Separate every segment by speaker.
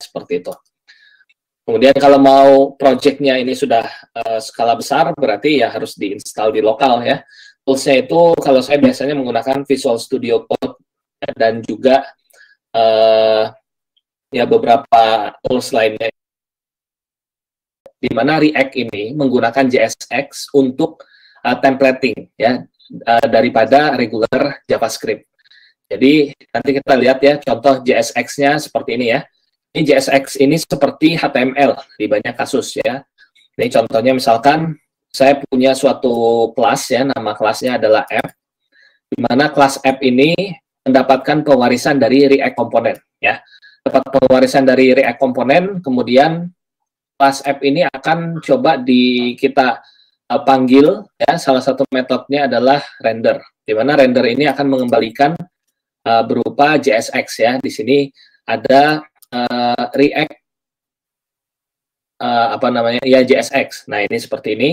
Speaker 1: seperti itu. Kemudian kalau mau projectnya ini sudah skala besar, berarti ya harus diinstal di lokal ya. Toolsnya itu kalau saya biasanya menggunakan Visual Studio Code dan juga ya beberapa tools lainnya. Di mana React ini menggunakan JSX untuk templating ya daripada regular JavaScript. Jadi nanti kita lihat ya contoh JSX-nya seperti ini ya. Ini JSX ini seperti HTML di banyak kasus ya. Ini contohnya misalkan saya punya suatu kelas ya, nama kelasnya adalah app, di mana kelas app ini mendapatkan pewarisan dari React Component ya. Dapat pewarisan dari React Component, kemudian kelas app ini akan coba kita panggil ya, salah satu metodenya adalah render, di mana render ini akan mengembalikan berupa JSX ya. Di sini ada React apa namanya ya JSX. Nah ini seperti ini.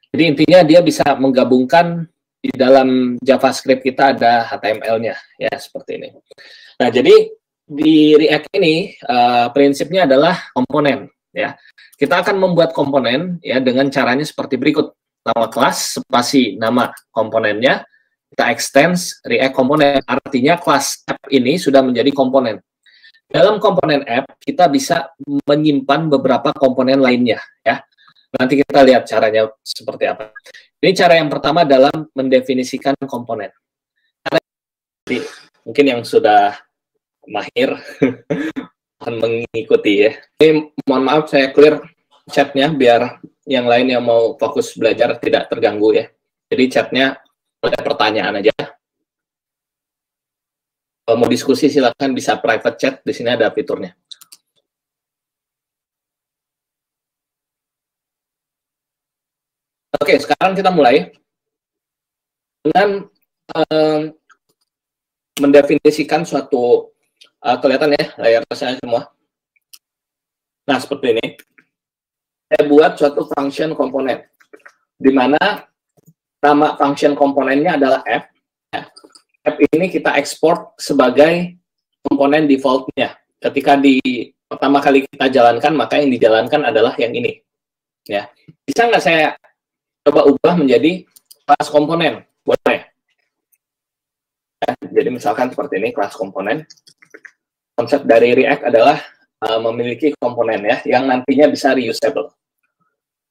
Speaker 1: Jadi intinya dia bisa menggabungkan di dalam JavaScript kita ada HTML-nya ya seperti ini. Nah jadi di React ini prinsipnya adalah komponen ya. Kita akan membuat komponen ya dengan caranya seperti berikut. Nama kelas spasi nama komponennya, kita extends React komponen. Artinya kelas app ini sudah menjadi komponen. Dalam komponen app, kita bisa menyimpan beberapa komponen lainnya. Ya. Nanti kita lihat caranya seperti apa. Ini cara yang pertama dalam mendefinisikan komponen. Jadi, mungkin yang sudah mahir akan mengikuti ya. Ini mohon maaf saya clear chatnya biar yang lain yang mau fokus belajar tidak terganggu ya. Jadi chatnya ada pertanyaan aja. Kalau mau diskusi silakan bisa private chat, di sini ada fiturnya. Oke, sekarang kita mulai dengan mendefinisikan suatu kelihatan ya layar saya semua. Nah, seperti ini. Saya buat suatu function komponen di mana nama function komponennya adalah app. App ini kita ekspor sebagai komponen defaultnya. Ketika pertama kali kita jalankan, maka yang dijalankan adalah yang ini. Ya, bisa nggak saya coba ubah menjadi kelas komponen? Boleh. Ya, jadi misalkan seperti ini kelas komponen. Konsep dari React adalah memiliki komponen ya, yang nantinya bisa reusable.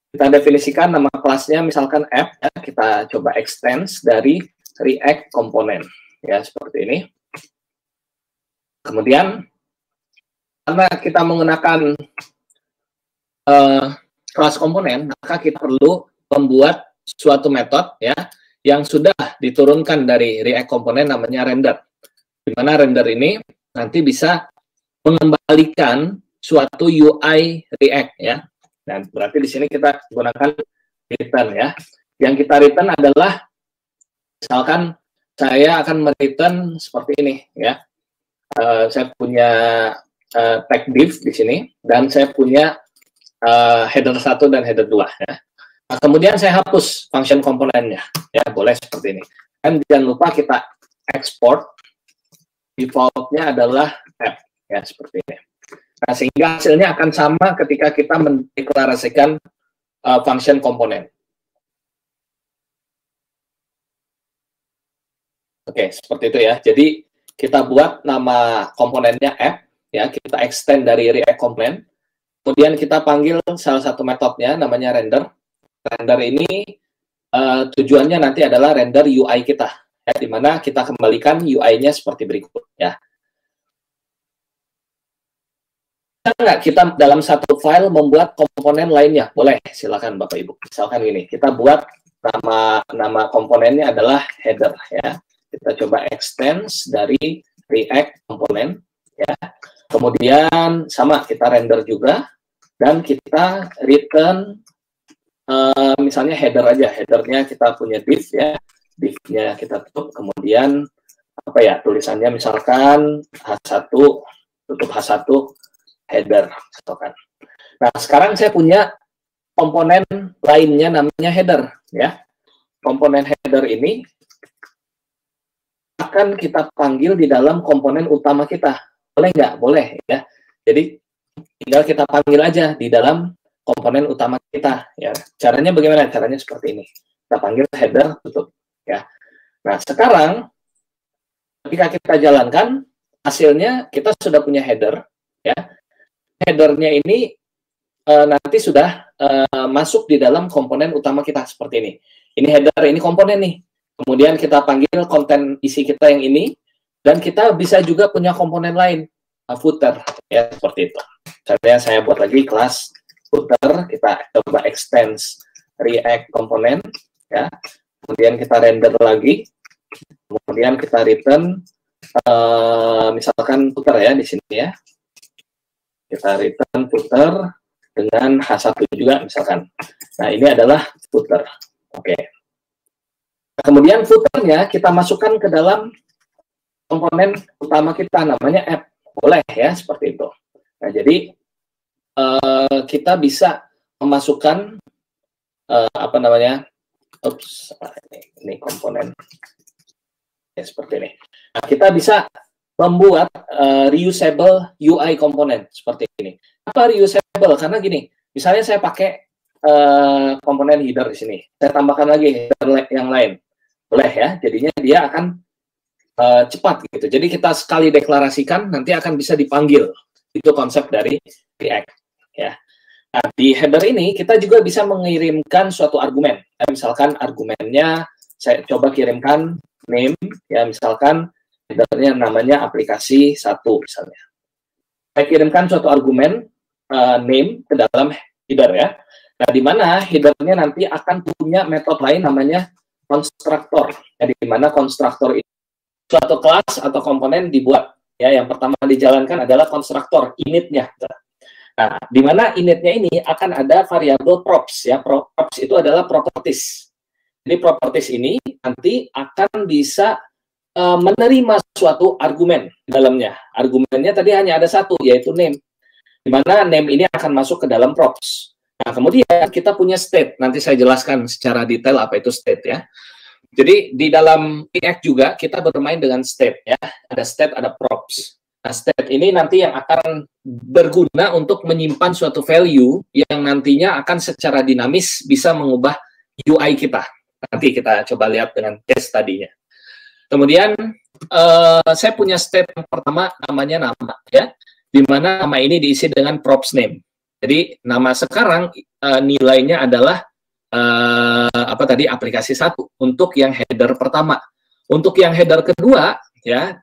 Speaker 1: Kita definisikan nama kelasnya misalkan app. Ya, kita coba extends dari React komponen. Ya, seperti ini. Kemudian, karena kita menggunakan kelas komponen, maka kita perlu membuat suatu metode ya yang sudah diturunkan dari React komponen namanya render. Di mana render ini nanti bisa mengembalikan suatu UI React ya. Dan berarti di sini kita gunakan return ya. Yang kita return adalah misalkan saya akan mereturn seperti ini ya. Saya punya tag div di sini dan saya punya header 1 dan header 2 ya. Nah, kemudian saya hapus function komponennya ya, boleh seperti ini. Dan jangan lupa kita export defaultnya adalah app ya seperti ini. Nah, sehingga hasilnya akan sama ketika kita mendeklarasikan function komponen. Oke, seperti itu ya. Jadi kita buat nama komponennya app, ya kita extend dari React Component. Kemudian kita panggil salah satu metodenya namanya render. Render ini tujuannya nanti adalah render UI kita, ya, di mana kita kembalikan UI-nya seperti berikut. Ya. Bisa nggak kita dalam satu file membuat komponen lainnya? Boleh, silakan Bapak Ibu. Misalkan gini, kita buat nama komponennya adalah header, ya. Kita coba extends dari React Component, ya. Kemudian sama kita render juga dan kita return misalnya header aja. Headernya kita punya div ya, divnya kita tutup. Kemudian apa ya tulisannya misalkan H1 tutup H1 header misalkan. Nah sekarang saya punya komponen lainnya namanya header ya. Komponen header ini akan kita panggil di dalam komponen utama kita. Boleh nggak? Boleh ya. Jadi tinggal kita panggil aja di dalam komponen utama kita. Ya, caranya bagaimana? Caranya seperti ini. Kita panggil header tutup. Ya. Nah, sekarang ketika kita jalankan, hasilnya kita sudah punya header. Ya, headernya ini nanti sudah masuk di dalam komponen utama kita seperti ini. Ini header, ini komponen nih. Kemudian kita panggil konten isi kita yang ini, dan kita bisa juga punya komponen lain, footer, ya seperti itu. Saya buat lagi kelas footer, kita coba extend React komponen, ya. Kemudian kita render lagi, kemudian kita return, misalkan footer ya di sini ya. Kita return footer dengan H1 juga misalkan. Nah, ini adalah footer. Oke. Kemudian footernya kita masukkan ke dalam komponen utama kita, namanya app. Boleh ya, seperti itu. Nah, jadi kita bisa memasukkan apa namanya? Oops, ini komponen. Ya, seperti ini. Nah, kita bisa membuat reusable UI komponen seperti ini. Apa reusable? Karena gini, misalnya saya pakai komponen header di sini, saya tambahkan lagi header yang lain, boleh ya? Jadinya dia akan cepat gitu. Jadi kita sekali deklarasikan, nanti akan bisa dipanggil. Itu konsep dari React. Ya. Nah, di header ini kita juga bisa mengirimkan suatu argumen. Misalkan argumennya saya coba kirimkan name, ya misalkan headernya namanya aplikasi 1 misalnya. Saya kirimkan suatu argumen name ke dalam header ya. Nah, di mana headernya nanti akan punya metode lain namanya konstruktor. Ya, di mana konstruktor itu suatu kelas atau komponen dibuat. Ya, yang pertama dijalankan adalah konstruktor initnya. Nah, di mana initnya ini akan ada variabel props. Ya, props itu adalah properties. Jadi properties ini nanti akan bisa menerima suatu argumen di dalamnya. Argumennya tadi hanya ada satu, yaitu name. Di mana name ini akan masuk ke dalam props. Nah, kemudian kita punya state. Nanti saya jelaskan secara detail apa itu state ya. Jadi di dalam React juga kita bermain dengan state ya. Ada state, ada props. Nah, state ini nanti yang akan berguna untuk menyimpan suatu value yang nantinya akan secara dinamis bisa mengubah UI kita. Nanti kita coba lihat dengan case tadinya. Kemudian saya punya state yang pertama namanya nama ya, di mana nama ini diisi dengan props name. Jadi nama sekarang nilainya adalah apa tadi aplikasi 1 untuk yang header pertama. Untuk yang header kedua ya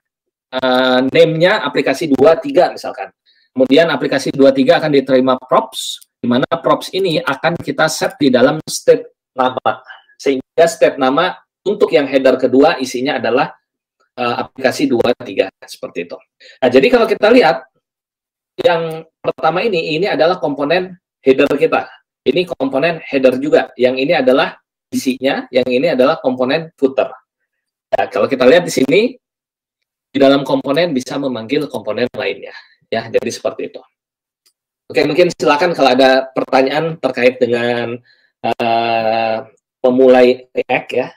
Speaker 1: name-nya aplikasi 2.3 misalkan. Kemudian aplikasi 2.3 akan diterima props, di mana props ini akan kita set di dalam state nama. Sehingga state nama untuk yang header kedua isinya adalah aplikasi 2.3 seperti itu. Nah, jadi kalau kita lihat yang pertama ini adalah komponen header kita. Ini komponen header juga. Yang ini adalah isinya, yang ini adalah komponen footer. Nah, kalau kita lihat di sini di dalam komponen bisa memanggil komponen lainnya. Ya, jadi seperti itu. Oke, mungkin silakan kalau ada pertanyaan terkait dengan memulai React ya.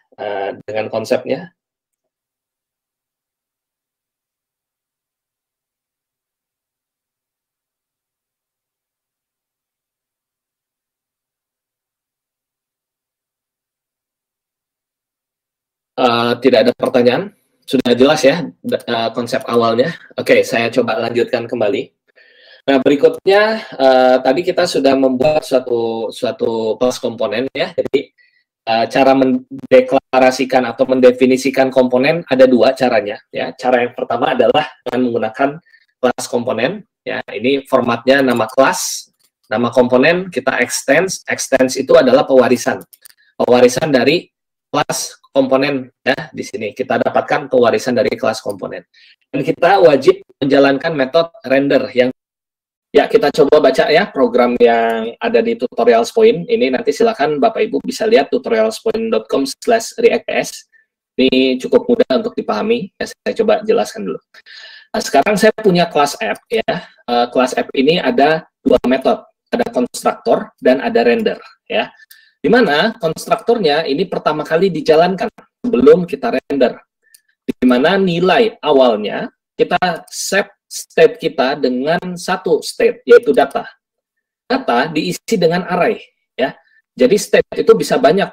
Speaker 1: Dengan konsepnya. Tidak ada pertanyaan, sudah jelas ya konsep awalnya. Oke, saya coba lanjutkan kembali. Nah, berikutnya tadi kita sudah membuat suatu kelas komponen ya. Jadi cara mendeklarasikan atau mendefinisikan komponen ada dua caranya ya. Cara yang pertama adalah dengan menggunakan kelas komponen ya. Ini formatnya nama kelas, nama komponen kita extends. Extends itu adalah pewarisan dari kelas komponen ya. Di sini kita dapatkan pewarisan dari kelas komponen. Dan kita wajib menjalankan metode render yang ya, kita coba baca ya program yang ada di tutorials point. Ini nanti silakan Bapak Ibu bisa lihat tutorialspoint.com/reactjs. Ini cukup mudah untuk dipahami. Ya, saya coba jelaskan dulu. Nah, sekarang saya punya kelas app ya. Kelas app ini ada dua metode. Ada konstruktor dan ada render ya. Di mana konstruktornya ini pertama kali dijalankan sebelum kita render. Di mana nilai awalnya kita set state kita dengan satu state, yaitu data. Data diisi dengan array, ya. Jadi state itu bisa banyak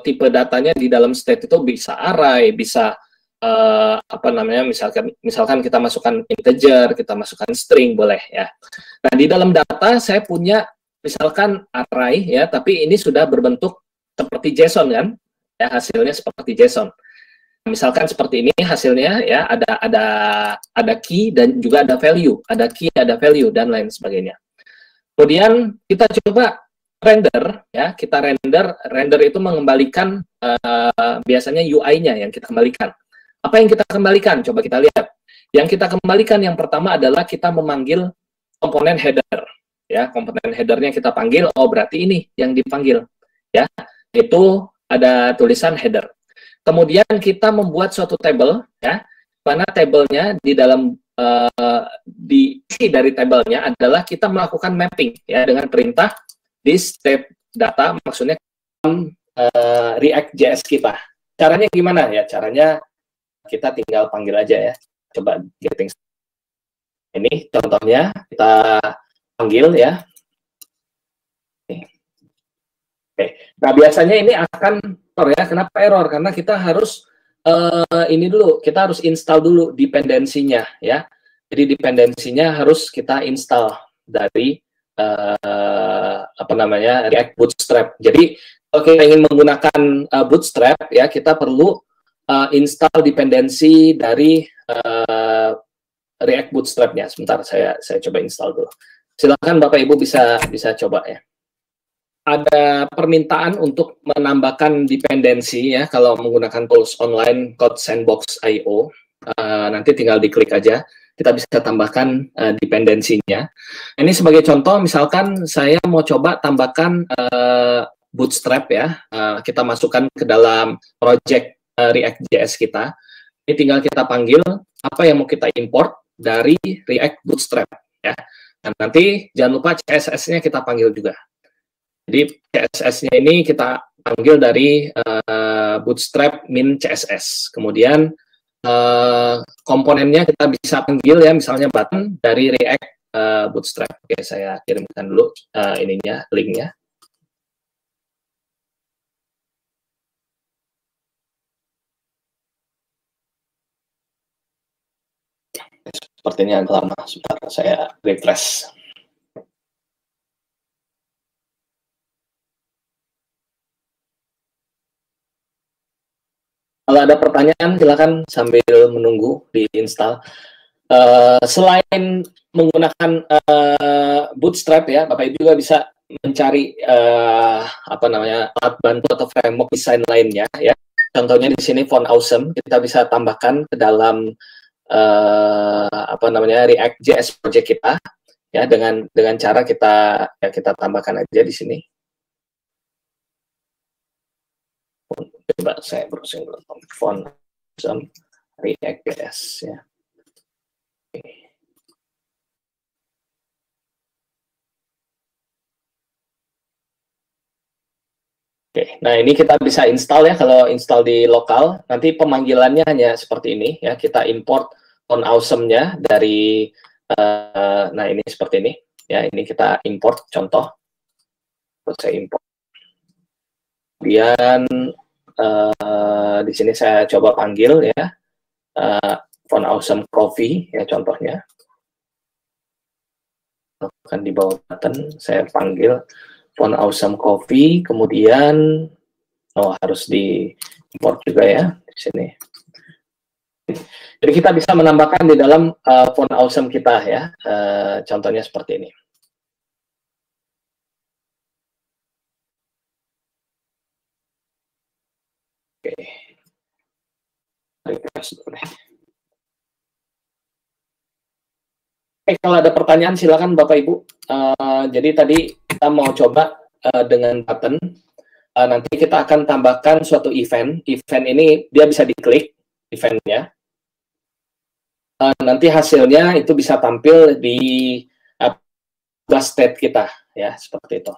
Speaker 1: tipe datanya di dalam state itu, bisa array, bisa apa namanya, misalkan kita masukkan integer, kita masukkan string, boleh ya. Nah, di dalam data saya punya misalkan array ya, tapi ini sudah berbentuk seperti JSON kan, ya, hasilnya seperti JSON. Misalkan seperti ini hasilnya ya, ada key dan juga ada value, ada key, ada value dan lain sebagainya. Kemudian kita coba render ya, kita render itu mengembalikan biasanya UI-nya yang kita kembalikan. Apa yang kita kembalikan? Coba kita lihat. Yang kita kembalikan yang pertama adalah kita memanggil komponen header. Ya, komponen headernya kita panggil, oh berarti ini yang dipanggil. Ya, itu ada tulisan header. Kemudian kita membuat suatu table, ya, mana tabelnya di dalam diisi dari tabelnya adalah kita melakukan mapping ya dengan perintah this state data, maksudnya React.js kita. Caranya gimana ya? Caranya kita tinggal panggil aja ya. Coba getting. Ini contohnya kita panggil ya. Oke. Nah, biasanya ini akan error ya. Kenapa error? Karena kita harus ini dulu, kita harus install dulu dependensinya ya. Jadi dependensinya harus kita install dari apa namanya, React Bootstrap. Jadi kalau kita ingin menggunakan Bootstrap ya, kita perlu install dependensi dari React Bootstrap-nya. Sebentar, saya coba install dulu. Silakan Bapak Ibu bisa coba ya. Ada permintaan untuk menambahkan dependensi ya kalau menggunakan tools online Code Sandbox IO. Nanti tinggal diklik aja, kita bisa tambahkan dependensinya. Ini sebagai contoh, misalkan saya mau coba tambahkan Bootstrap ya, kita masukkan ke dalam project React.js kita. Ini tinggal kita panggil apa yang mau kita import dari React Bootstrap ya. Dan nanti jangan lupa CSS-nya kita panggil juga. Jadi CSS-nya ini kita panggil dari Bootstrap min CSS. Kemudian komponennya kita bisa panggil ya, misalnya button dari React Bootstrap. Oke, saya kirimkan dulu ininya, linknya. Sepertinya agak lama, sebentar saya refresh. Kalau ada pertanyaan, silakan sambil menunggu diinstal. Selain menggunakan Bootstrap ya, Bapak Ibu juga bisa mencari apa namanya, alat bantu atau framework desain lainnya ya. Contohnya di sini Font Awesome, kita bisa tambahkan ke dalam apa namanya, React.js project kita ya, dengan cara kita tambahkan aja di sini. Coba saya browsing dulu Font Awesome React.js ya. Oke, nah ini kita bisa install ya, kalau install di lokal, nanti pemanggilannya hanya seperti ini ya, kita import Font Awesome-nya dari, nah ini seperti ini, ya ini kita import contoh, terus saya import. Kemudian di sini saya coba panggil ya, Font Awesome Coffee ya contohnya, akan di bawah button, saya panggil Font Awesome Coffee, kemudian harus di import juga ya di sini. Jadi kita bisa menambahkan di dalam Font Awesome kita ya, contohnya seperti ini. Oke, refresh dulu deh. Oke, kalau ada pertanyaan silakan Bapak Ibu. Jadi tadi kita mau coba dengan button. Nanti kita akan tambahkan suatu event. Event ini dia bisa diklik eventnya. Nanti hasilnya itu bisa tampil di state kita ya, seperti itu.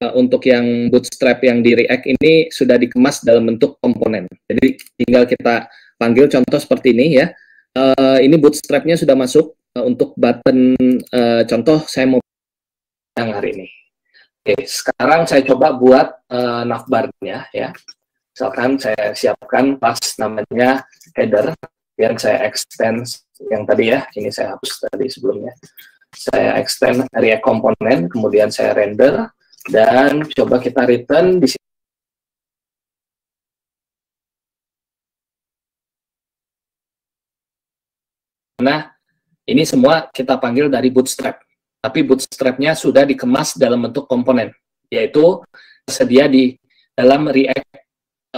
Speaker 1: Untuk yang Bootstrap yang di React ini sudah dikemas dalam bentuk komponen. Jadi tinggal kita panggil contoh seperti ini ya. Ini bootstrap-nya sudah masuk untuk button contoh saya mau yang hari ini. Oke, sekarang saya coba buat navbar-nya ya. Misalkan saya siapkan pas namanya header yang saya extend yang tadi ya. Ini saya hapus tadi sebelumnya. Saya extend React komponen, kemudian saya render dan coba kita return di sini. Nah, ini semua kita panggil dari Bootstrap. Tapi Bootstrap-nya sudah dikemas dalam bentuk komponen, yaitu tersedia di dalam React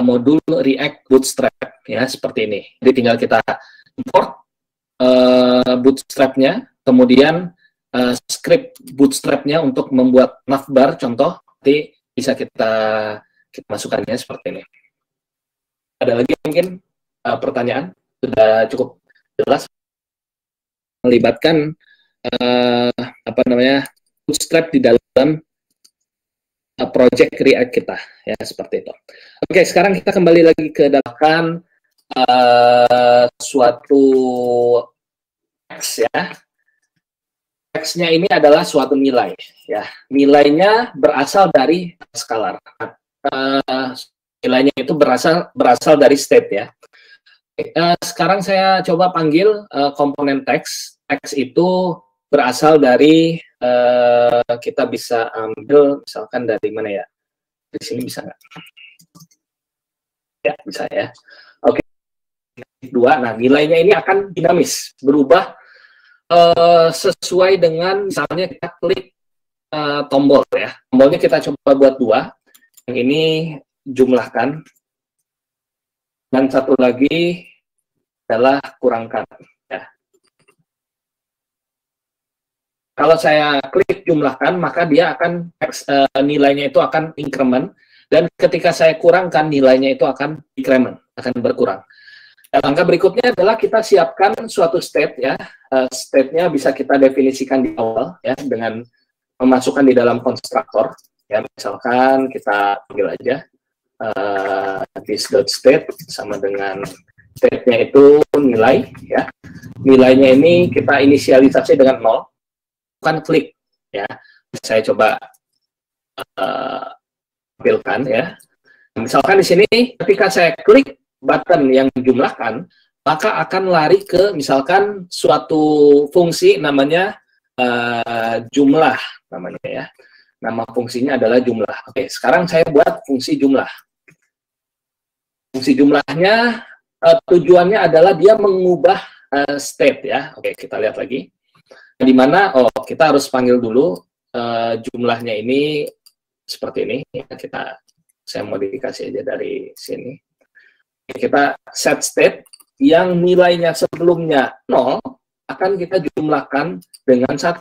Speaker 1: modul React Bootstrap ya, seperti ini. Jadi tinggal kita import Bootstrap-nya, kemudian script Bootstrap-nya untuk membuat navbar contoh, nanti bisa kita masukkannya seperti ini. Ada lagi mungkin pertanyaan? Sudah cukup jelas? Melibatkan Bootstrap di dalam project React kita ya, seperti itu. Oke, sekarang kita kembali lagi ke dalam suatu teks ya. Teksnya ini adalah suatu nilai ya. Nilainya berasal dari scalar. Nilainya itu berasal dari state ya. Sekarang saya coba panggil komponen teks. Teks itu berasal dari kita bisa ambil misalkan dari mana ya? Di sini bisa nggak? Ya bisa ya. Oke. Dua. Nah nilainya ini akan dinamis, berubah sesuai dengan misalnya kita klik tombol ya. Tombolnya kita coba buat 2. Yang ini jumlahkan. Dan satu lagi adalah kurangkan. Ya. Kalau saya klik jumlahkan, maka dia akan nilainya itu akan increment, dan ketika saya kurangkan nilainya itu akan decrement, akan berkurang. Dan langkah berikutnya adalah kita siapkan suatu state ya. State-nya bisa kita definisikan di awal ya dengan memasukkan di dalam konstruktor. Ya, misalkan kita panggil aja this.state sama dengan state-nya itu nilai ya. Nilainya ini kita inisialisasi dengan 0. Bukan klik ya. Saya coba tampilkan ya. Misalkan di sini ketika saya klik button yang dijumlahkan, maka akan lari ke misalkan suatu fungsi namanya jumlah namanya ya. Nama fungsinya adalah jumlah. Oke, sekarang saya buat fungsi jumlah. Fungsi jumlahnya tujuannya adalah dia mengubah state ya. Oke, kita lihat lagi. Di mana kita harus panggil dulu jumlahnya ini seperti ini. Saya modifikasi aja dari sini. Kita set state yang nilainya sebelumnya 0 akan kita jumlahkan dengan 1.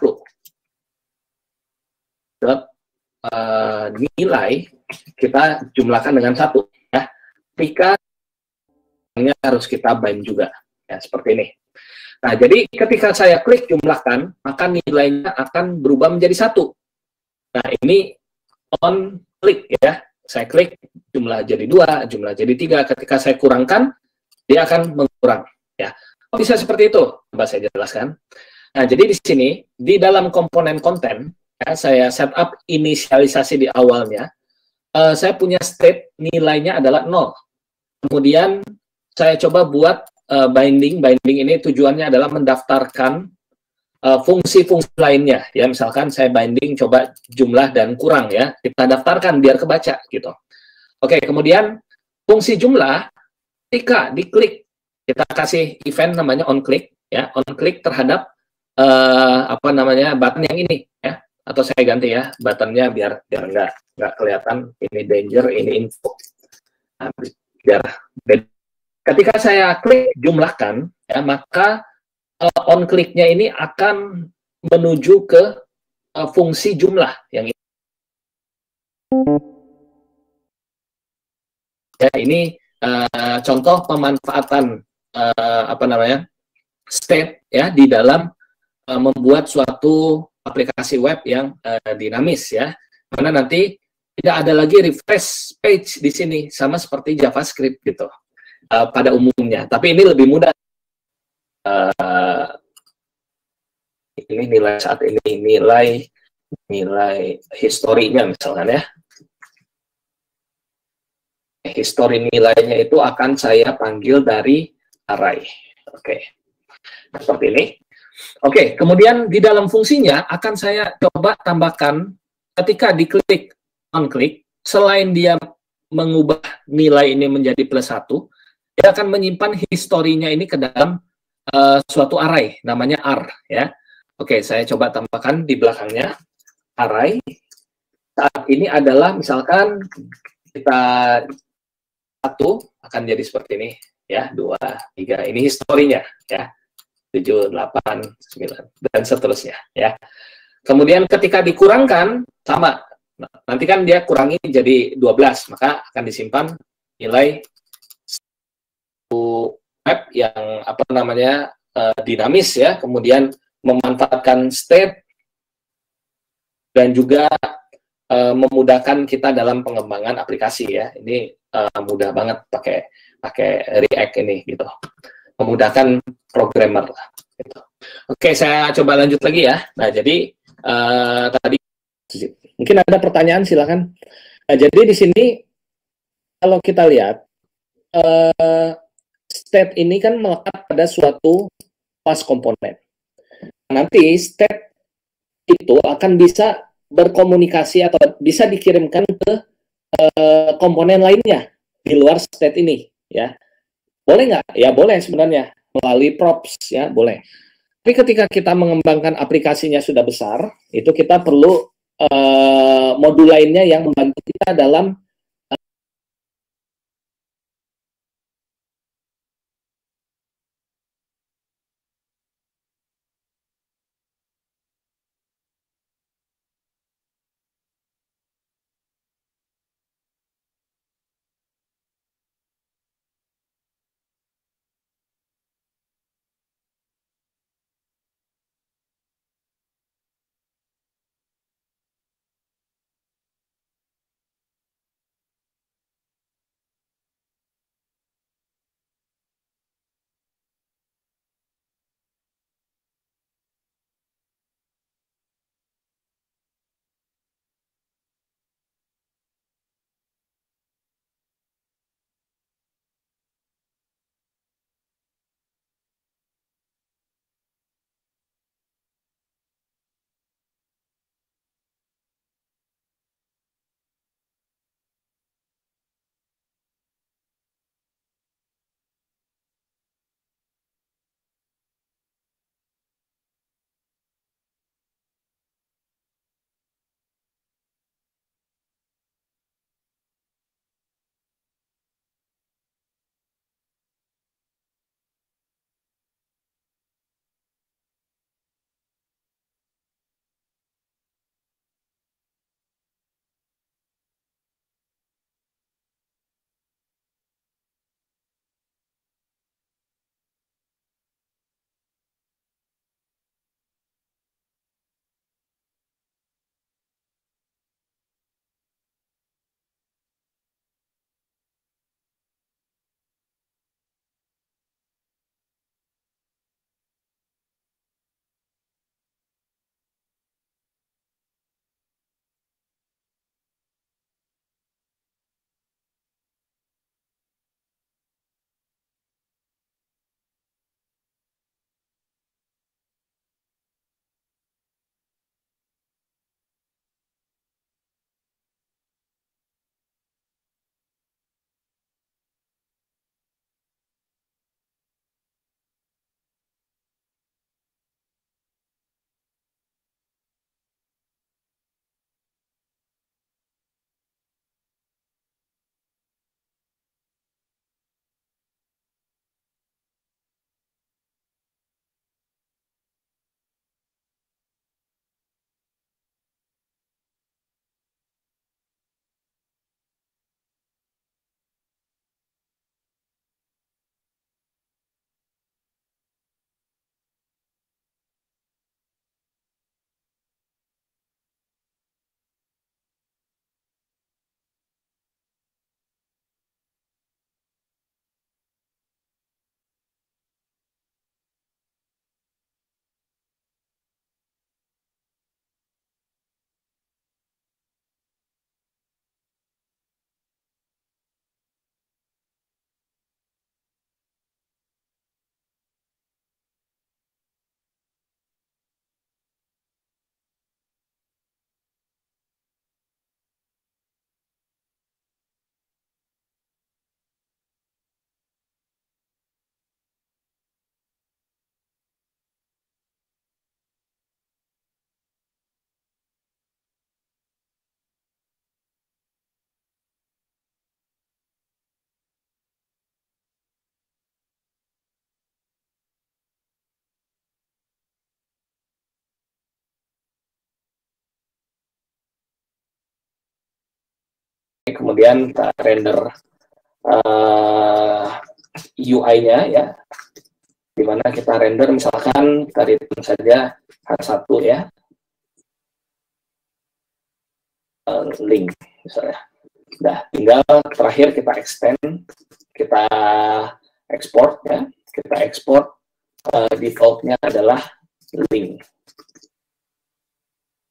Speaker 1: Nilai kita jumlahkan dengan 1 ya. Ketika harus kita bind juga ya, seperti ini. Nah, jadi ketika saya klik jumlahkan, maka nilainya akan berubah menjadi 1. Nah, ini on klik ya. Saya klik, jumlah jadi 2, jumlah jadi 3. Ketika saya kurangkan, dia akan mengurang. Ya. Bisa seperti itu. Coba saya jelaskan. Nah, jadi di sini, di dalam komponen konten, ya, saya setup inisialisasi di awalnya. Saya punya state nilainya adalah 0. Kemudian saya coba buat binding ini tujuannya adalah mendaftarkan fungsi-fungsi lainnya ya, misalkan saya binding coba jumlah dan kurang ya, kita daftarkan biar kebaca gitu. Oke, kemudian fungsi jumlah ketika diklik kita kasih event namanya on click ya, on click terhadap button yang ini ya, atau saya ganti ya buttonnya biar nggak kelihatan ini danger ini info. Nah, biar ketika saya klik jumlahkan, ya, maka on click-nya ini akan menuju ke fungsi jumlah yang ini. Ya, ini contoh pemanfaatan state ya di dalam membuat suatu aplikasi web yang dinamis ya, mana nanti tidak ada lagi refresh page di sini sama seperti JavaScript gitu. Pada umumnya, tapi ini lebih mudah uh, ini nilai saat ini, nilai historinya misalkan ya. Histori nilainya itu akan saya panggil dari array. Oke, seperti ini. Oke, kemudian di dalam fungsinya akan saya coba tambahkan ketika diklik on klik, selain dia mengubah nilai ini menjadi +1, dia akan menyimpan historinya ini ke dalam suatu array, namanya R ya. Oke, saya coba tambahkan di belakangnya array. Saat ini adalah misalkan kita 1 akan jadi seperti ini ya, 2, 3. Ini historinya ya. 7, 8, 9 dan seterusnya ya. Kemudian ketika dikurangkan sama. Nah, nanti kan dia kurangi jadi 12, maka akan disimpan nilai map yang apa namanya dinamis ya, kemudian memanfaatkan state dan juga memudahkan kita dalam pengembangan aplikasi ya. Ini mudah banget pakai React ini gitu. Memudahkan programmer lah. Gitu. Oke, saya coba lanjut lagi ya. Nah, jadi tadi mungkin ada pertanyaan, silakan. Nah, jadi di sini kalau kita lihat state ini kan melekat pada suatu kelas komponen. Nanti state itu akan bisa berkomunikasi atau bisa dikirimkan ke komponen lainnya di luar state ini, ya. Boleh nggak? Ya boleh sebenarnya melalui props, ya boleh. Tapi ketika kita mengembangkan aplikasinya sudah besar, itu kita perlu modul lainnya yang membantu kita dalam kemudian kita render UI-nya ya, dimana kita render misalkan kita return saja H1 ya, link misalnya. Nah, tinggal terakhir kita extend, kita export ya, kita export defaultnya adalah link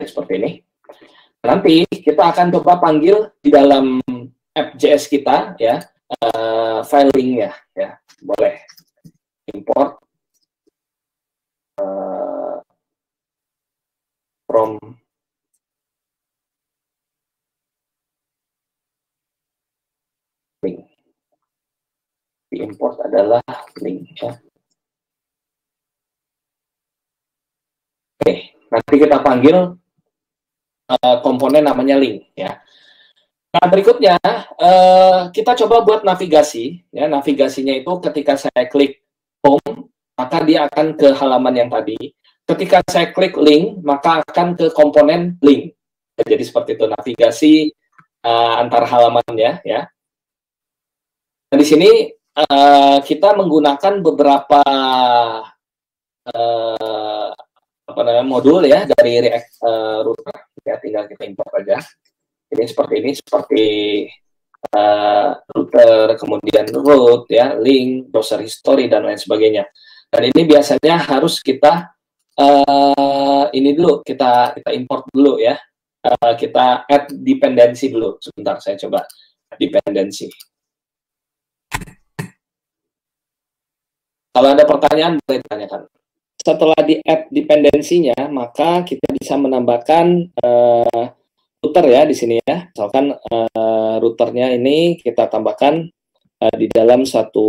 Speaker 1: seperti ini. Nanti kita akan coba panggil di dalam app.js kita ya, file linknya ya, boleh import from link. Diimport adalah link ya. Oke, nanti kita panggil komponen namanya link ya. Nah, berikutnya kita coba buat navigasi ya. Navigasinya itu ketika saya klik home, maka dia akan ke halaman yang tadi. Ketika saya klik link, maka akan ke komponen link. Jadi seperti itu navigasi antar halamannya ya. Nah, di sini kita menggunakan beberapa modul ya dari React Router ya, tinggal kita import aja. Ini seperti router, kemudian route ya, link, browser history dan lain sebagainya. Dan ini biasanya harus kita ini dulu, kita import dulu ya. Kita add dependency dulu. Sebentar, saya coba dependency. Kalau ada pertanyaan boleh ditanyakan. Setelah di-add dependensinya, maka kita bisa menambahkan router ya di sini ya. Misalkan routernya ini kita tambahkan di dalam satu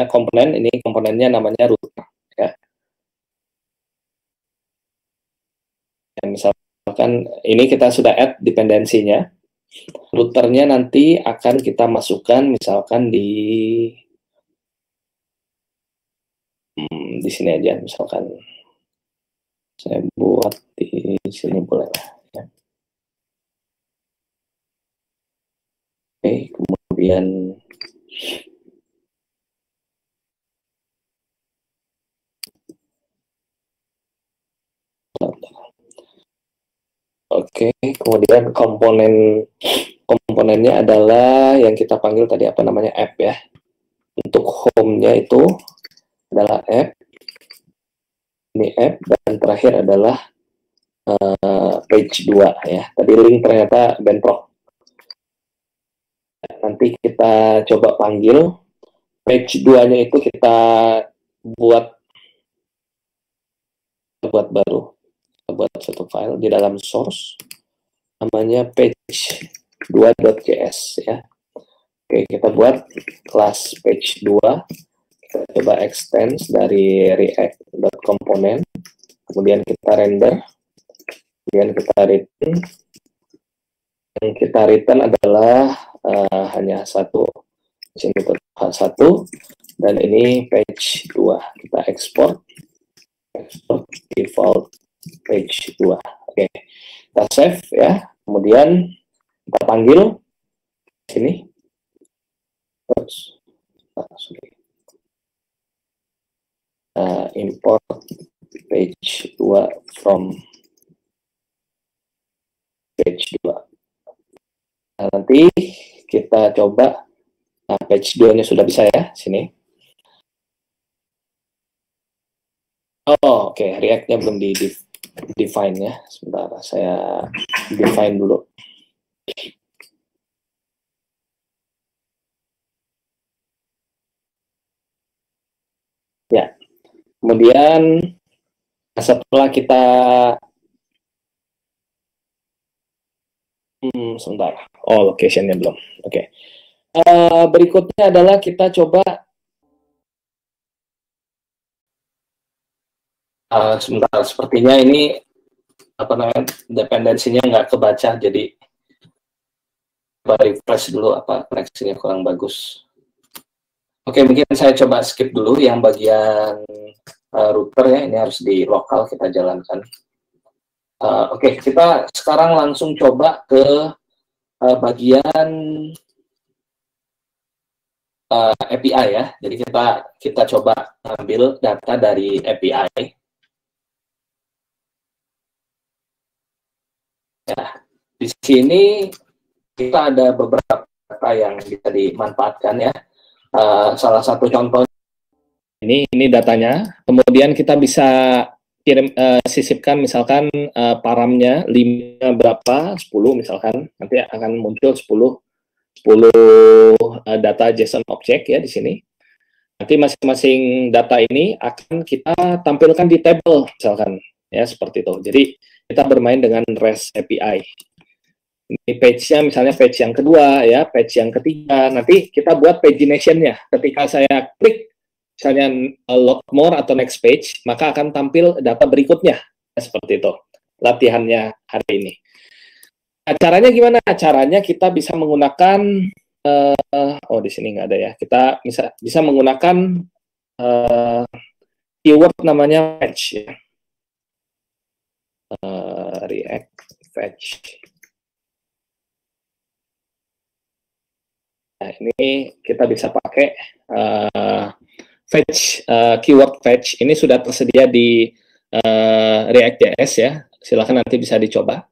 Speaker 1: komponen. Ini komponennya namanya router ya. Dan misalkan ini kita sudah add dependensinya. Routernya nanti akan kita masukkan misalkan di sini aja, misalkan saya buat di sini boleh lah ya. Oke, kemudian kemudian komponennya adalah yang kita panggil tadi apa namanya, app ya. Untuk home-nya itu adalah app, ini app, dan terakhir adalah page 2 ya. Tadi link ternyata bentrok. Nanti kita coba panggil page 2-nya itu kita buat baru. Kita buat satu file di dalam source namanya page2.js ya. Oke, kita buat kelas page 2. Kita coba extend dari react.component, kemudian kita render, kemudian kita return. Yang kita return adalah hanya satu, di sini satu, dan ini page 2. Kita export default page 2. Oke, kita save ya, kemudian kita panggil sini. Import page 2 from page 2. Nah, nanti kita coba, page 2-nya sudah bisa ya, sini. Oh, oke, React-nya belum define ya. Sebentar, saya define dulu. Ya, kemudian setelah kita sebentar, location-nya belum. Oke. Berikutnya adalah kita coba sebentar, sepertinya ini dependensinya nggak kebaca, jadi coba refresh dulu, koneksinya kurang bagus. Oke, mungkin saya coba skip dulu yang bagian router ya, ini harus di lokal kita jalankan. Oke, kita sekarang langsung coba ke bagian API ya. Jadi kita coba ambil data dari API. Ya, di sini kita ada beberapa data yang bisa dimanfaatkan ya. Salah satu contoh ini datanya. Kemudian kita bisa kirim sisipkan misalkan paramnya 5 berapa 10 misalkan, nanti akan muncul 10 data JSON object ya di sini. Nanti masing-masing data ini akan kita tampilkan di table misalkan ya, seperti itu. Jadi kita bermain dengan REST API. Ini page-nya misalnya page yang kedua ya, page yang ketiga. Nanti kita buat pagination-nya. Ketika saya klik misalnya load more atau next page, maka akan tampil data berikutnya ya, seperti itu. Latihannya hari ini. Nah, caranya gimana? Caranya kita bisa menggunakan oh di sini nggak ada ya. Kita bisa menggunakan keyword namanya fetch ya. React fetch. Nah, ini kita bisa pakai fetch, keyword fetch. Ini sudah tersedia di React.js ya. Silakan nanti bisa dicoba.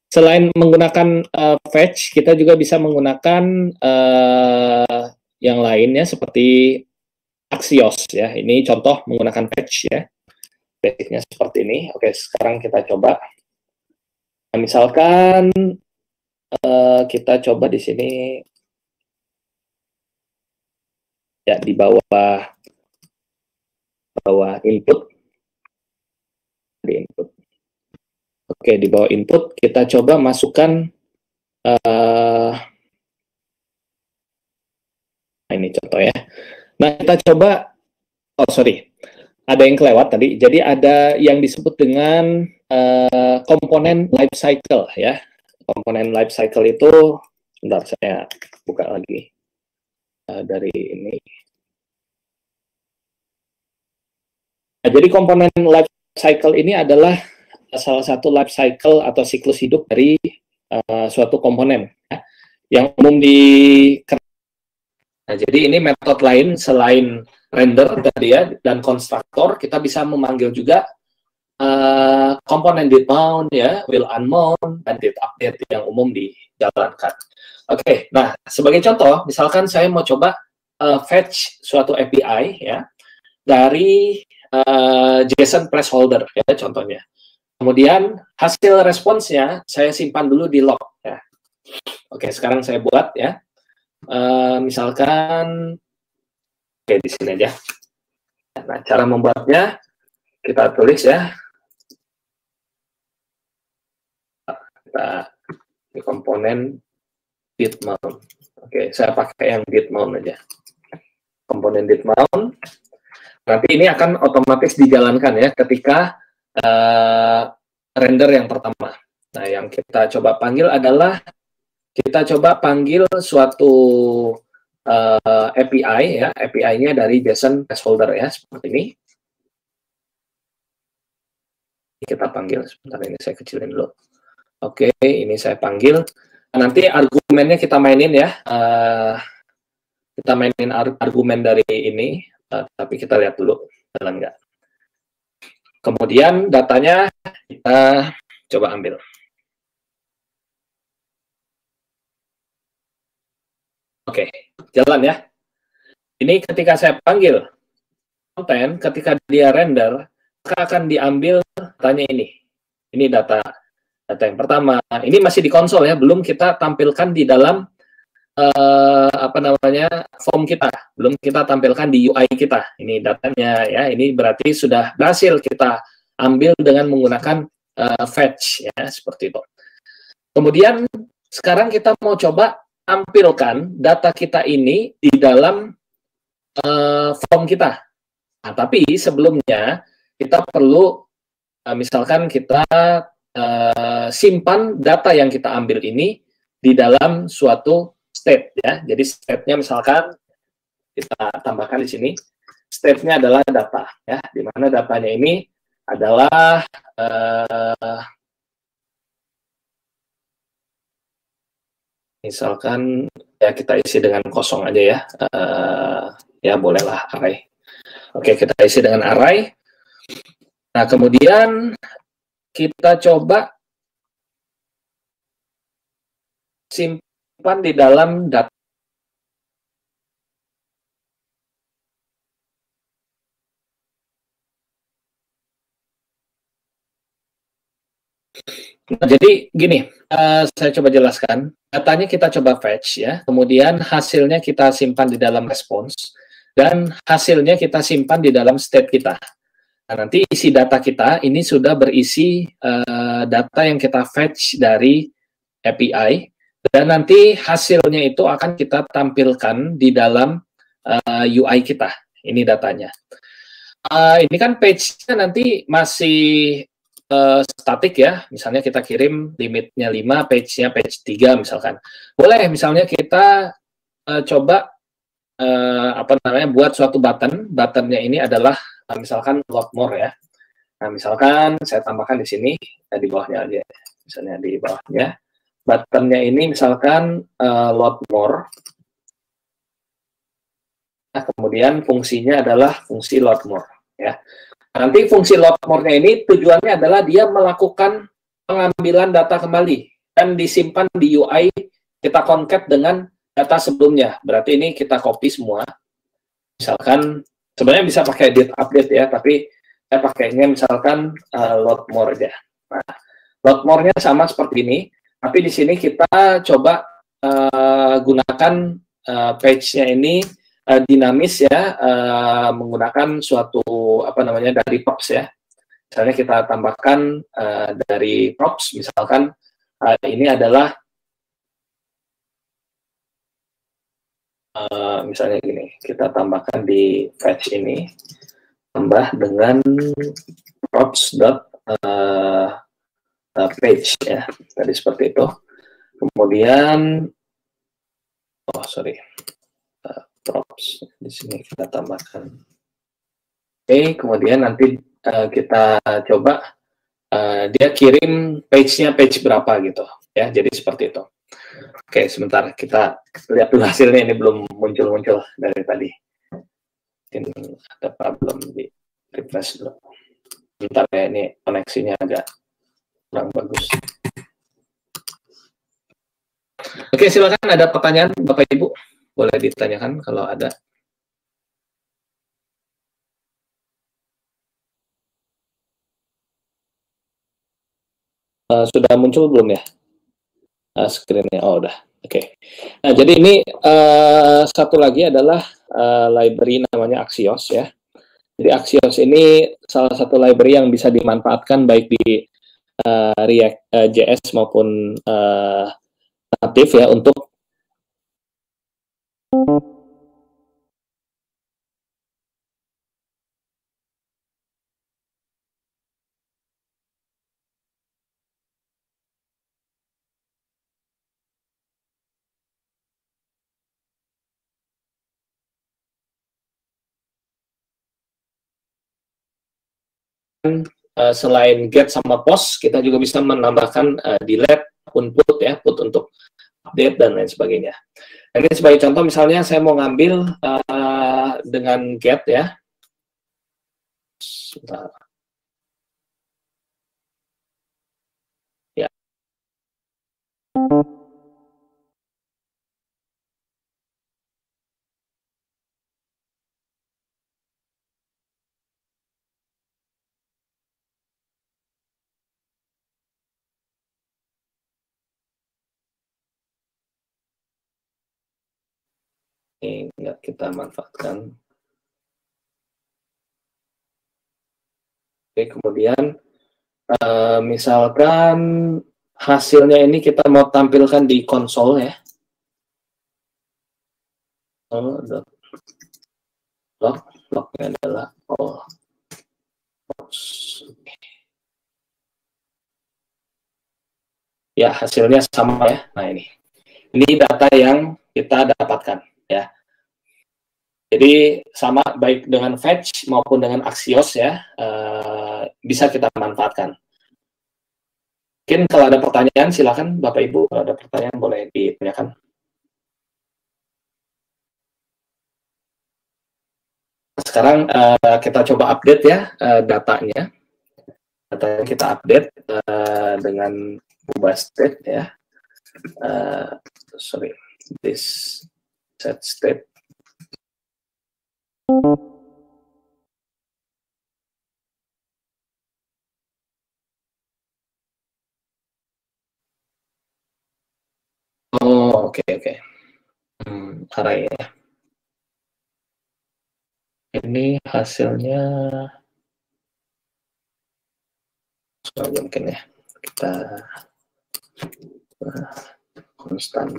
Speaker 1: Selain menggunakan fetch, kita juga bisa menggunakan yang lainnya seperti Axios ya. Ini contoh menggunakan fetch ya. Basicnya seperti ini. Oke, sekarang kita coba. Nah, misalkan kita coba di sini ya, di bawah input, di input. Oke, di bawah input kita coba masukkan nah ini contoh ya. Nah, kita coba, oh sorry, ada yang kelewat tadi. Jadi ada yang disebut dengan komponen life cycle ya. Komponen life cycle itu, sebentar saya buka lagi dari ini. Nah, jadi komponen life cycle ini adalah salah satu life cycle atau siklus hidup dari suatu komponen ya, yang umum di. Nah, jadi ini metode lain selain render tadi ya dan konstruktor, kita bisa memanggil juga komponen did mount ya, will unmount dan did update yang umum dijalankan. Oke, nah sebagai contoh, misalkan saya mau coba fetch suatu API ya dari JSON placeholder ya contohnya. Kemudian hasil responsnya saya simpan dulu di log ya. Oke, sekarang saya buat ya. Misalkan oke di sini aja. Nah, cara membuatnya kita tulis ya. Kita di komponen did mount. Oke, saya pakai yang did mount aja. Komponen did mount. Nanti ini akan otomatis dijalankan ya ketika render yang pertama. Nah, yang kita coba panggil adalah kita coba panggil suatu API ya, API-nya dari JSON placeholder ya, seperti ini. Kita panggil, sebentar ini saya kecilin dulu. Oke, ini saya panggil. Nanti argumennya kita mainin ya. Kita mainin argumen dari ini, tapi kita lihat dulu jalan nggak. Kemudian datanya kita coba ambil. Oke, jalan ya. Ini ketika saya panggil konten, ketika dia render, maka akan diambil datanya ini. Ini data yang pertama. Ini masih di konsol ya, belum kita tampilkan di dalam apa namanya form kita, belum kita tampilkan di UI kita. Ini datanya ya. Ini berarti sudah berhasil kita ambil dengan menggunakan fetch ya, seperti itu. Kemudian sekarang kita mau coba tampilkan data kita ini di dalam form kita. Nah, tapi sebelumnya kita perlu misalkan kita simpan data yang kita ambil ini di dalam suatu state ya. Jadi state-nya misalkan kita tambahkan di sini. State-nya adalah data ya, di mana datanya ini adalah misalkan ya kita isi dengan kosong aja ya. Ya bolehlah array. Oke, kita isi dengan array. Nah, kemudian kita coba simpan di dalam data. Nah, jadi gini, saya coba jelaskan. Datanya kita coba fetch ya, kemudian hasilnya kita simpan di dalam response, dan hasilnya kita simpan di dalam state kita. Nah, nanti isi data kita ini sudah berisi data yang kita fetch dari API, dan nanti hasilnya itu akan kita tampilkan di dalam UI kita. Ini datanya. Ini kan page-nya nanti masih statik ya, misalnya kita kirim limitnya 5, page-nya page 3 misalkan. Boleh misalnya kita coba apa namanya, buat suatu buttonnya ini adalah misalkan load more ya. Nah, misalkan saya tambahkan di sini, di bawahnya aja, misalnya di bawahnya, buttonnya ini misalkan load more. Nah, kemudian fungsinya adalah fungsi load more ya. Nanti fungsi load more-nya ini tujuannya adalah dia melakukan pengambilan data kembali dan disimpan di UI, kita concat dengan data sebelumnya. Berarti ini kita copy semua. Misalkan sebenarnya bisa pakai edit update ya, tapi saya pakainya misalkan load more aja. Nah, load more-nya sama seperti ini, tapi di sini kita coba gunakan page-nya ini dinamis ya, menggunakan suatu apa namanya dari props ya. Misalnya kita tambahkan dari props, misalkan ini adalah misalnya gini, kita tambahkan di fetch ini, tambah dengan props page ya, tadi seperti itu. Kemudian, oh sorry, props di sini kita tambahkan. Oke, kemudian nanti kita coba dia kirim page-nya page berapa gitu ya. Jadi seperti itu. Oke, sebentar kita lihat dulu hasilnya, ini belum muncul-muncul dari tadi. Mungkin ada problem di refresh dulu. Bentar ya, ini koneksinya agak kurang bagus. Oke, silakan ada pertanyaan Bapak Ibu. Boleh ditanyakan kalau ada. Sudah muncul belum ya? Screen-nya, oh udah. Oke. Nah, jadi ini satu lagi adalah library namanya Axios ya. Jadi Axios ini salah satu library yang bisa dimanfaatkan baik di React JS maupun native ya untuk selain get sama post, kita juga bisa menambahkan delete, put ya, put untuk update dan lain sebagainya. Ini sebagai contoh, misalnya saya mau ngambil dengan get ya. Sebentar. Ya. Ini nggak kita manfaatkan. Oke, kemudian misalkan hasilnya ini kita mau tampilkan di konsol ya. Lognya adalah ya, hasilnya sama ya. Nah, ini data yang kita dapatkan ya. Jadi sama baik dengan fetch maupun dengan Axios ya, bisa kita manfaatkan. Mungkin kalau ada pertanyaan, silakan Bapak Ibu, kalau ada pertanyaan boleh ditanyakan. Sekarang kita coba update ya datanya. Datanya kita update dengan ubah state ya. Sorry, this set state. Oh, oke. Array ya. Ini hasilnya mungkin ya. Kita konstan.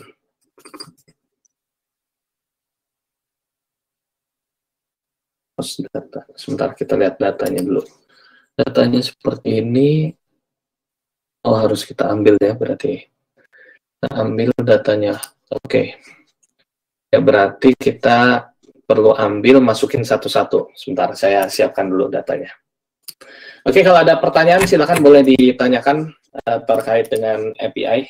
Speaker 1: Data. Sebentar kita lihat datanya dulu. Datanya seperti ini. Oh, harus kita ambil ya berarti. Kita ambil datanya. Oke. Ya berarti kita perlu ambil, masukin satu-satu. Sebentar, saya siapkan dulu datanya. Oke, kalau ada pertanyaan silakan boleh ditanyakan terkait dengan API.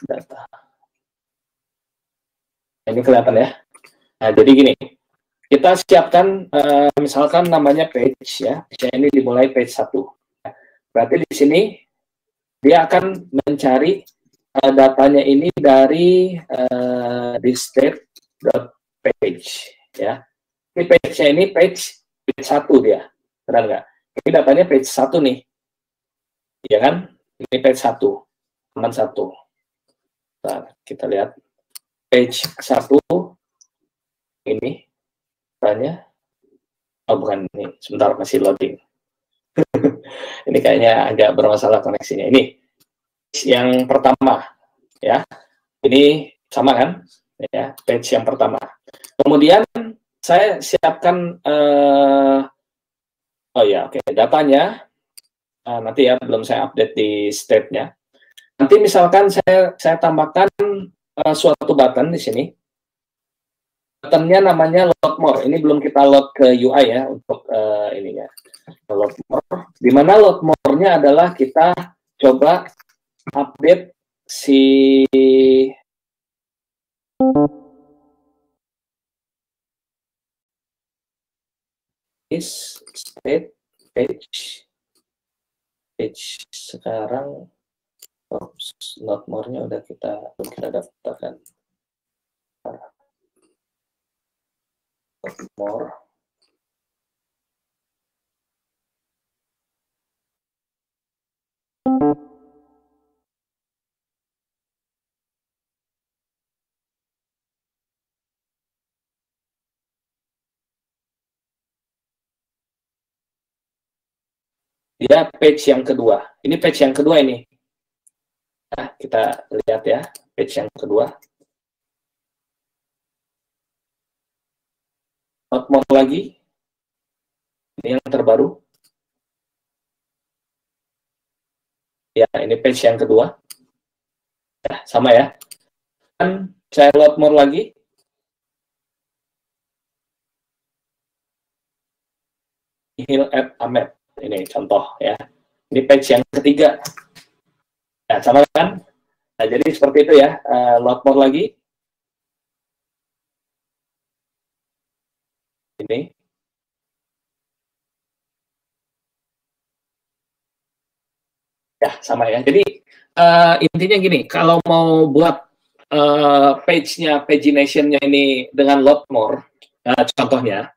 Speaker 1: Data. Ini kelihatan ya. Nah, jadi gini, kita siapkan misalkan namanya page ya. Ini dimulai page 1. Berarti di sini dia akan mencari datanya ini dari di state.page ya. Ini page-nya ini page 1 dia. Benar nggak? Ini datanya page 1 nih. Ya kan? Ini page 1. Teman 1. Nah, kita lihat page 1 ini datanya. Oh, bukan ini. Sebentar, masih loading. Ini kayaknya agak bermasalah koneksinya. Ini yang pertama ya. Ini sama kan? Ya, page yang pertama. Kemudian saya siapkan oh ya, oke, datanya nanti ya, belum saya update di state-nya. Nanti misalkan saya tambahkan suatu button di sini. Buttonnya namanya load more. Ini belum kita load ke UI ya untuk ininya. Load more. Di mana load more-nya adalah kita coba update si state page sekarang. Load more-nya udah kita daftarkan. Load more. Dia page yang kedua. Ini page yang kedua ini. Nah, kita lihat ya, page yang kedua. Load more lagi. Ini yang terbaru. Ya, ini page yang kedua. Ya, sama ya. Dan saya load more lagi. Hill at Ahmed. Ini contoh ya. Ini page yang ketiga. Ya, sama kan? Nah, jadi seperti itu ya. Load more lagi. Ini. Ya, sama ya. Jadi intinya gini, kalau mau buat page-nya, pagination-nya ini dengan load more, contohnya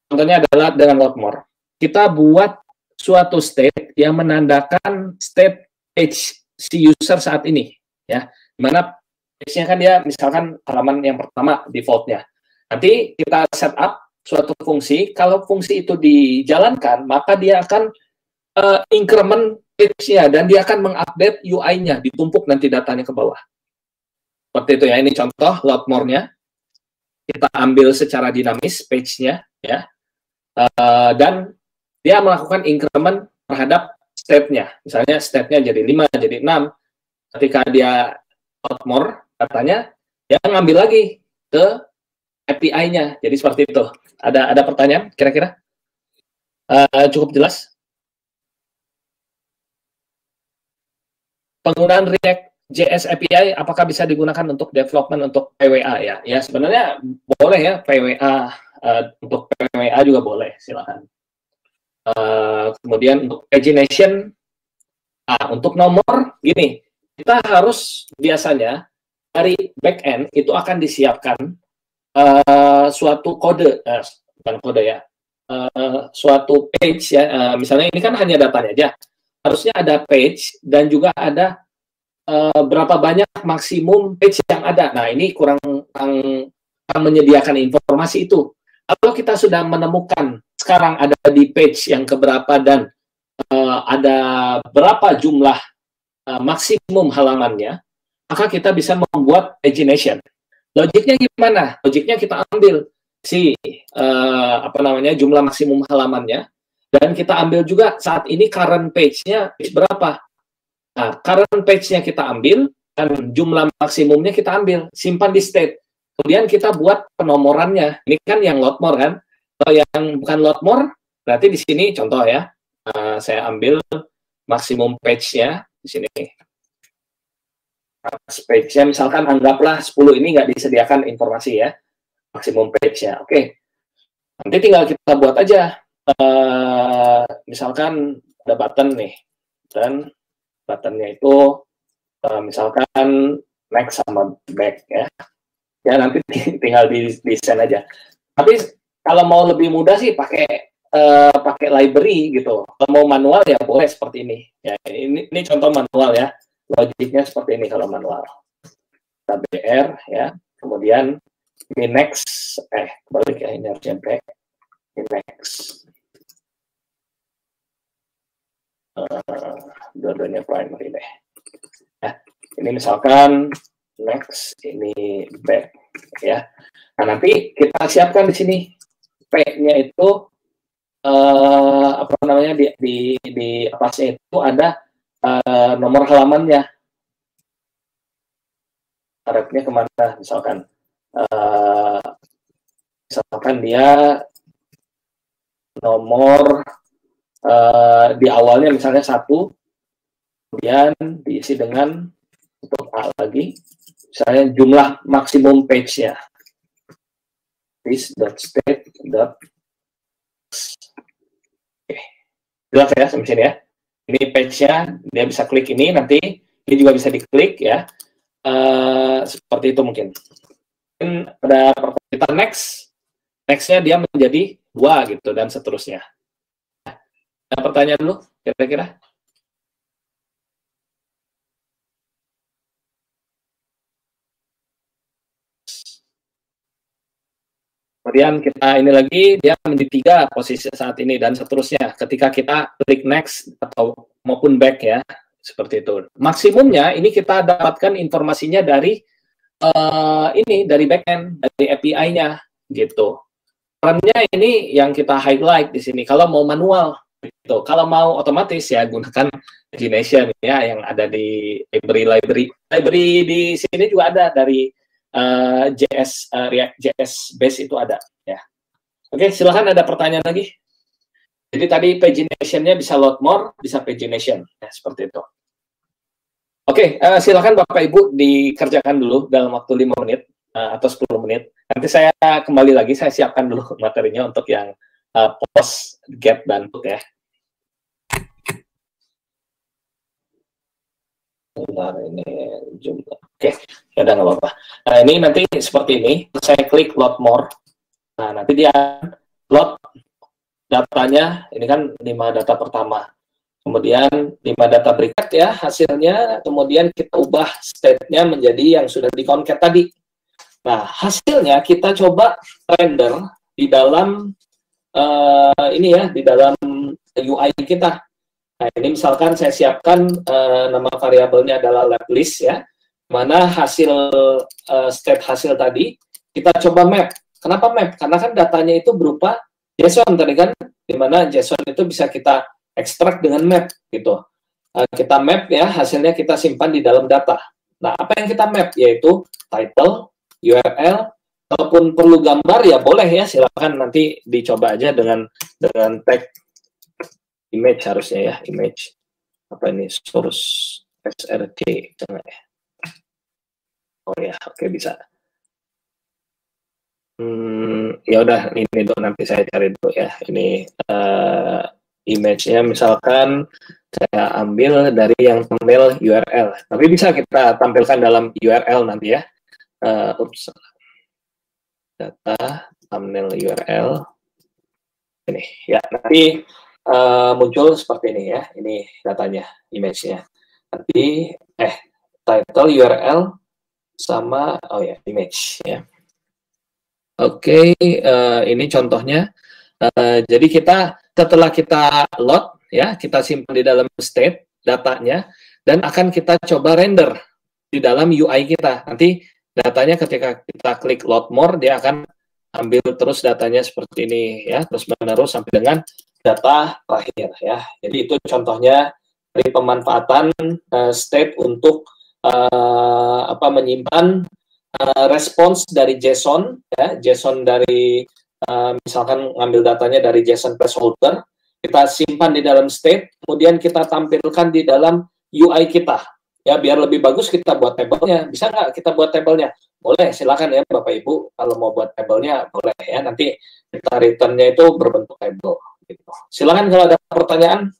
Speaker 1: adalah dengan load more. Kita buat suatu state yang menandakan state page si user saat ini, ya. Dimana page-nya kan dia misalkan halaman yang pertama default-nya. Nanti kita set up suatu fungsi, kalau fungsi itu dijalankan, maka dia akan increment page-nya dan dia akan mengupdate UI-nya, ditumpuk nanti datanya ke bawah. Seperti itu ya, ini contoh load more-nya. Kita ambil secara dinamis page-nya ya. Dan dia melakukan increment terhadap state-nya. Misalnya state-nya jadi 5, jadi 6. Ketika dia load more, katanya dia ngambil lagi ke API-nya. Jadi seperti itu. Ada pertanyaan kira-kira? Cukup jelas? Penggunaan React JS API apakah bisa digunakan untuk development untuk PWA ya? Ya sebenarnya boleh ya, PWA untuk PWA juga boleh, silakan. Kemudian untuk pagination, untuk nomor gini, kita harus biasanya dari backend itu akan disiapkan suatu kode, bukan kode ya, suatu page ya. Misalnya ini kan hanya datanya aja, harusnya ada page dan juga ada berapa banyak maksimum page yang ada. Nah ini kurang menyediakan informasi itu. Kalau kita sudah menemukan sekarang ada di page yang keberapa dan ada berapa jumlah maksimum halamannya, maka kita bisa membuat pagination. Logiknya gimana? Logiknya kita ambil si jumlah maksimum halamannya dan kita ambil juga saat ini current page-nya berapa. Nah, current page-nya kita ambil dan jumlah maksimumnya kita ambil, simpan di state. Kemudian kita buat penomorannya. Ini kan yang load more kan? Kalau yang bukan load more, berarti di sini contoh ya, saya ambil maksimum page-nya di sini. Page-nya misalkan anggaplah 10 ini nggak disediakan informasi ya, maksimum page-nya. Oke, nanti tinggal kita buat aja. Misalkan ada button nih, dan buttonnya itu misalkan next sama back ya. Ya nanti tinggal di desain aja. Tapi kalau mau lebih mudah sih pakai library gitu. Kalau mau manual ya boleh seperti ini. Ya ini contoh manual ya. Logiknya seperti ini kalau manual. Kita BR ya. Kemudian ini next. Balik ya ini harusnya back. Ini next. Dua-duanya primary deh. Ya, ini misalkan next, ini back ya. Nah nanti kita siapkan di sini P-nya itu di atasnya itu ada nomor halamannya. Tarifnya kemana? Misalkan dia nomor di awalnya misalnya 1, kemudian diisi dengan untuk A lagi, misalnya jumlah maksimum page-nya. This.state. Oke. Jelas ya sampai sini ya. Ini page-nya, dia bisa klik ini, nanti ini juga bisa diklik ya. Seperti itu mungkin. Pada kita next-nya dia menjadi 2 gitu dan seterusnya. Ada pertanyaan dulu kira-kira? Kemudian kita ini lagi, dia menjadi 3 posisi saat ini dan seterusnya. Ketika kita klik next atau maupun back ya, seperti itu. Maksimumnya ini kita dapatkan informasinya dari dari backend, dari API-nya gitu. Perannya ini yang kita highlight di sini. Kalau mau manual, gitu. Kalau mau otomatis ya gunakan pagination ya yang ada di library. Library di sini juga ada dari React JS base itu ada ya. Oke, silakan ada pertanyaan lagi. Jadi tadi pagination-nya bisa load more, bisa pagination ya seperti itu. Oke, silakan Bapak Ibu dikerjakan dulu dalam waktu 5 menit atau 10 menit. Nanti saya kembali lagi, saya siapkan dulu materinya untuk yang post, get, dan put ya. Bentar, ini jumlah. Oke, ya udah nggak apa-apa. Nah, ini nanti seperti ini, saya klik load more. Nah, nanti dia load datanya, ini kan 5 data pertama. Kemudian 5 data berikut ya hasilnya, kemudian kita ubah state-nya menjadi yang sudah di-concat tadi. Nah, hasilnya kita coba render di dalam ini ya, di dalam UI kita. Nah, ini misalkan saya siapkan nama variabelnya adalah lab list ya, mana hasil state hasil tadi kita coba map. Kenapa map? Karena kan datanya itu berupa JSON tadi kan, di mana JSON itu bisa kita ekstrak dengan map gitu. Kita map ya, hasilnya kita simpan di dalam data. Nah, apa yang kita map? Yaitu title, URL, Kalaupun perlu gambar ya boleh ya, silakan nanti dicoba aja dengan tag image harusnya ya, image apa ini, source src jangan ya. Oh ya, oke bisa. Ya udah, ini tuh nanti saya cari dulu ya. Ini image-nya misalkan saya ambil dari yang thumbnail URL. Tapi bisa kita tampilkan dalam URL nanti ya. Ups. Data thumbnail URL. Ini ya, nanti muncul seperti ini ya. Ini datanya, image-nya. Nanti title URL sama ya image ya. Oke, ini contohnya. Jadi kita setelah kita load ya, kita simpan di dalam state datanya dan akan kita coba render di dalam UI kita. Nanti datanya ketika kita klik load more, dia akan ambil terus datanya seperti ini ya, terus menerus sampai dengan data terakhir ya. Jadi itu contohnya dari pemanfaatan state untuk menyimpan respons dari JSON ya, JSON dari misalkan ngambil datanya dari JSON placeholder, kita simpan di dalam state, kemudian kita tampilkan di dalam UI kita ya, biar lebih bagus kita buat tabelnya. Bisa nggak kita buat tabelnya? Boleh, silakan ya Bapak Ibu, kalau mau buat tabelnya boleh ya, nanti kita returnnya itu berbentuk tabel gitu. Silakan kalau ada pertanyaan.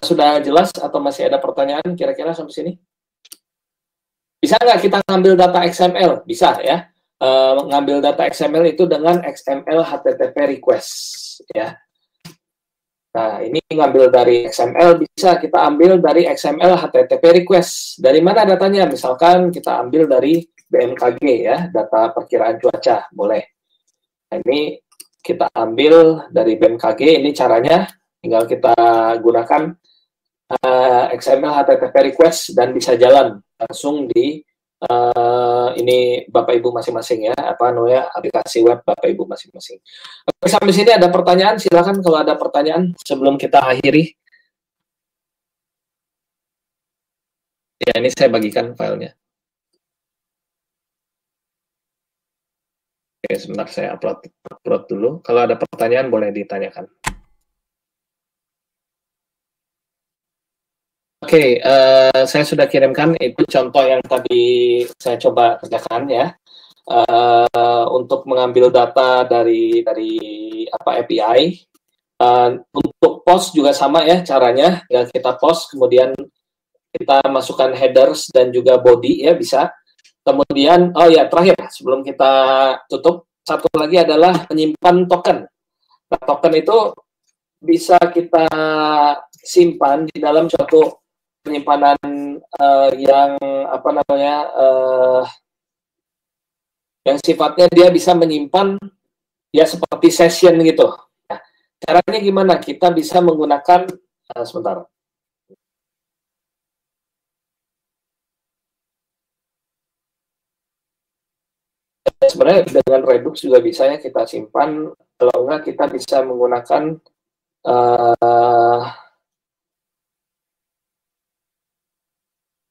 Speaker 1: Sudah jelas atau masih ada pertanyaan kira-kira sampai sini? Bisa nggak kita ngambil data XML? Bisa ya. Ngambil data XML itu dengan XML HTTP request ya. Nah, ini ngambil dari XML, bisa kita ambil dari XML HTTP request. Dari mana datanya? Misalkan kita ambil dari BMKG ya, data perkiraan cuaca, boleh. Nah, ini kita ambil dari BMKG, ini caranya tinggal kita gunakan XML HTTP request dan bisa jalan langsung di ini Bapak Ibu masing-masing ya, apa namanya, aplikasi web Bapak Ibu masing-masing. Oke, sampai sini ada pertanyaan, silakan kalau ada pertanyaan sebelum kita akhiri. Ya, ini saya bagikan filenya. Oke, sebentar saya upload dulu. Kalau ada pertanyaan boleh ditanyakan. Oke, saya sudah kirimkan itu contoh yang tadi saya coba kerjakan ya. Untuk mengambil data dari API. Untuk post juga sama ya caranya. Ya, kita post, kemudian kita masukkan headers dan juga body ya, bisa. Kemudian, oh ya, terakhir sebelum kita tutup, satu lagi adalah menyimpan token. Nah, token itu bisa kita simpan di dalam suatu penyimpanan yang apa namanya, yang sifatnya dia bisa menyimpan ya seperti session gitu. Nah, caranya gimana? Kita bisa menggunakan sebentar. Sebenarnya dengan Redux juga bisa ya kita simpan. Kalau enggak kita bisa menggunakan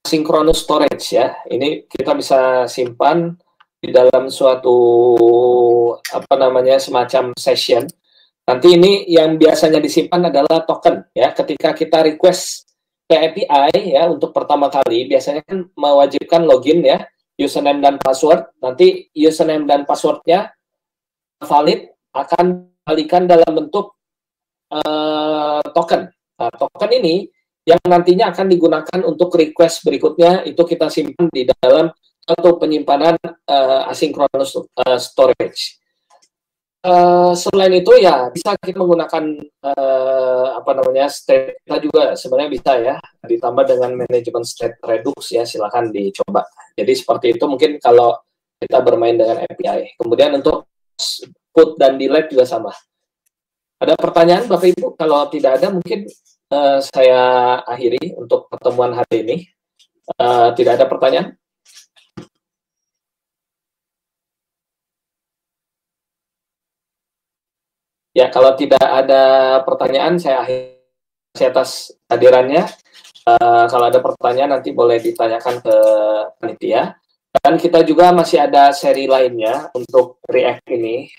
Speaker 1: asynchronous storage ya. Ini kita bisa simpan di dalam suatu apa namanya, semacam session. Nanti ini yang biasanya disimpan adalah token ya. Ketika kita request ke API ya untuk pertama kali, biasanya kan mewajibkan login ya, username dan password. Nanti username dan passwordnya valid akan dikembalikan dalam bentuk token. Nah, token ini yang nantinya akan digunakan untuk request berikutnya, itu kita simpan di dalam satu penyimpanan asynchronous storage. Selain itu ya bisa kita menggunakan apa namanya, state kita juga sebenarnya bisa ya, ditambah dengan manajemen state Redux ya, silakan dicoba. Jadi seperti itu mungkin kalau kita bermain dengan API. Kemudian untuk put dan delete juga sama. Ada pertanyaan Bapak Ibu? Kalau tidak ada mungkin saya akhiri untuk pertemuan hari ini. Tidak ada pertanyaan? Ya, kalau tidak ada pertanyaan, saya akhiri atas hadirannya. Kalau ada pertanyaan nanti boleh ditanyakan ke panitia. Dan kita juga masih ada seri lainnya untuk React ini,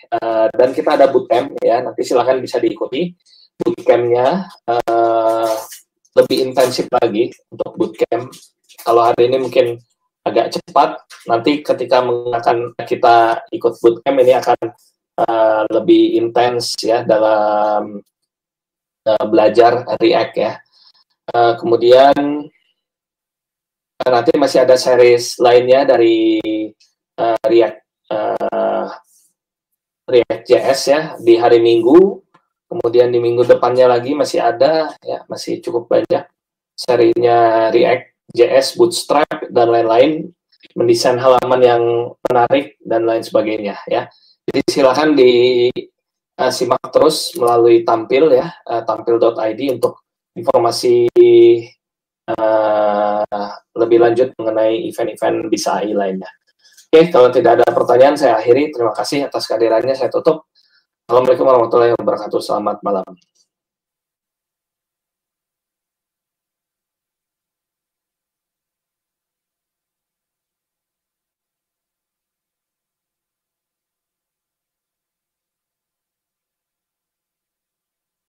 Speaker 1: dan kita ada bootcamp ya, nanti silakan bisa diikuti bootcampnya, lebih intensif lagi untuk bootcamp. Kalau hari ini mungkin agak cepat, nanti ketika akan kita ikut bootcamp ini akan lebih intens ya dalam belajar React ya. Kemudian nanti masih ada series lainnya dari React.js ya di hari Minggu, kemudian di minggu depannya lagi masih ada ya, masih cukup banyak serinya React.js, Bootstrap dan lain-lain, mendesain halaman yang menarik dan lain sebagainya ya. Jadi silakan simak terus melalui Tampil ya, tampil.id untuk informasi lebih lanjut mengenai event-event Bisa AI lainnya. Oke, kalau tidak ada pertanyaan saya akhiri. Terima kasih atas kehadirannya, saya tutup. Assalamualaikum warahmatullahi wabarakatuh. Selamat malam.